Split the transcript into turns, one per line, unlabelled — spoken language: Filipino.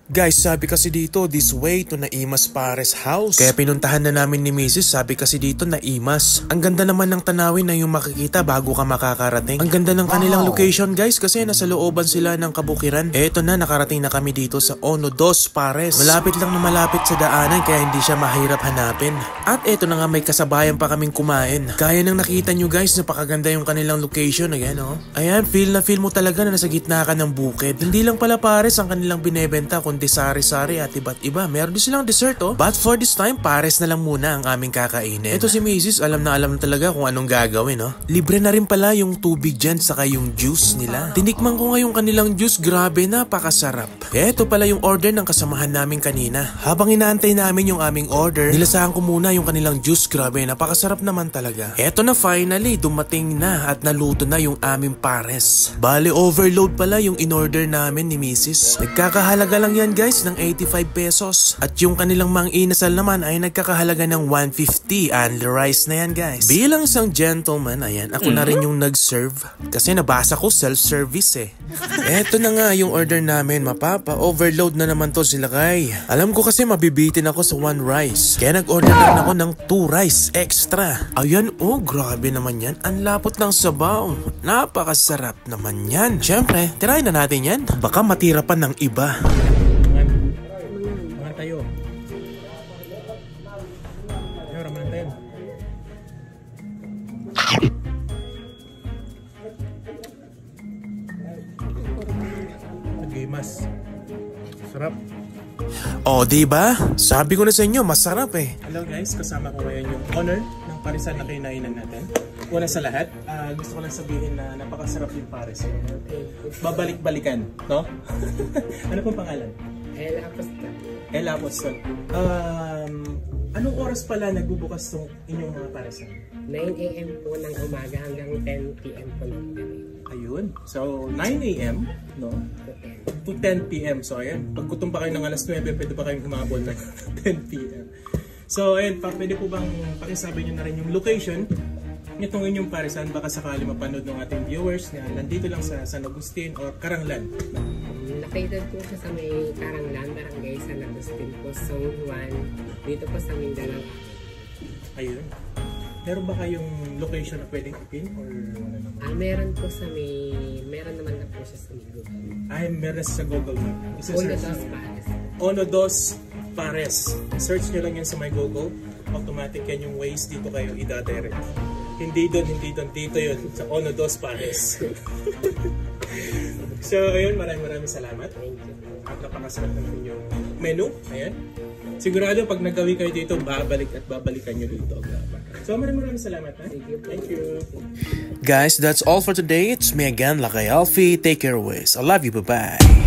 Guys, sabi kasi dito, this way to Naimas Pares house. Kaya pinuntahan na namin ni Mrs. Sabi kasi dito, Naimas. Ang ganda naman ng tanawin na yung makikita bago ka makakarating. Ang ganda ng kanilang location guys kasi nasa looban sila ng kabukiran. Eto na, nakarating na kami dito sa Ono Dos Pares. Malapit lang na malapit sa daanan kaya hindi siya mahirap hanapin. At eto na nga, may kasabayan pa kaming kumain. Kaya nang nakita nyo guys, napakaganda yung kanilang location. Ayan oh. Ayan, feel na feel mo talaga na nasa gitna ka ng bukid. Hindi lang pala Pares ang kanilang binebenta kundi sari-sari at iba't iba. Meron din silang dessert oh. But for this time, Pares na lang muna ang aming kakainin. Ito si Mrs. alam na talaga kung anong gagawin oh. Libre na rin pala yung tubig dyan saka yung juice nila. Tinikman ko nga yung kanilang juice, grabe, napakasarap. Ito pala yung order ng kasamahan namin kanina. Habang inaantay namin yung aming order, nilasahan ko muna yung kanilang juice, grabe, napakasarap naman talaga. Eto na finally, dumating na at naluto na yung aming Pares. Bale, overload pala yung in-order namin ni Mrs. Nagkakahalaga lang yan guys ng 85 pesos. At yung kanilang mang inasal naman ay nagkakahalaga ng 150. Only rice na yan guys. Bilang isang gentleman, ayan, ako na rin yung nag-serve. Kasi nabasa ko self-service eh. Eto na nga yung order namin, mapapa-overload na naman to sila kay. Alam ko kasi mabibitin ako sa 1 rice. Kaya nag-order na ako ng 2 rice extra. Ayan oh, grabe naman yan. Ang lapot ng sabaw. Napakasarap naman yan. Siyempre, tirahin na natin yan. Baka matira pa ng iba.
Tayo. Raman tayo. Mas sarap.
Oh, diba? Sabi ko na sa inyo, masarap eh.
Hello guys, kasama ko ngayon yung owner ng parisan na kinainan natin. Una sa lahat, gusto ko lang sabihin na napakasarap yung pares. Babalik-balikan, no? Ano pong pangalan?
El Apostol.
El Apostol. Anong oras pala nagbubukas tong inyong mga parisan?
9 AM po ng umaga hanggang 10 PM po ng gabi.
Ayun. So, 9 AM, no? To 10 PM. So, ayan. Pagkutom pa kayo ng alas 9, pwede pa kayong humabol ng 10 PM. So, ayan. Pwede po bang pakisabi nyo na rin yung location nitong inyong parisan? Baka sakali mapanood ng ating viewers na nandito lang sa San Agustin o Caranglan.
Located po siya sa may Caranglan, Barangay San Agustin po, Zone 1, dito po sa Mindanao.
Ayun. Meron ba kayong location na pwedeng ipin or wala naman?
Meron po sa meron naman na po siya sa may Google.
Ay, meron sa Google Map.
Ono Dos Pares.
Ono Dos Pares. Search nyo lang yan sa my Google. Automatic yan yung ways dito kayo i-direct. Hindi doon, dito yun. Sa Ono Dos Pares. So, ayun, maraming salamat.
Thank you.
At napakasarap naman yung menu. Ayan. Sigurado pag nagawi kayo dito, babalik at babalikan nyo dito. So, maraming salamat. Ha? Thank you.
Guys, that's all for today. It's me again, Lakay Alfie. Take care always. I love you. Bye-bye.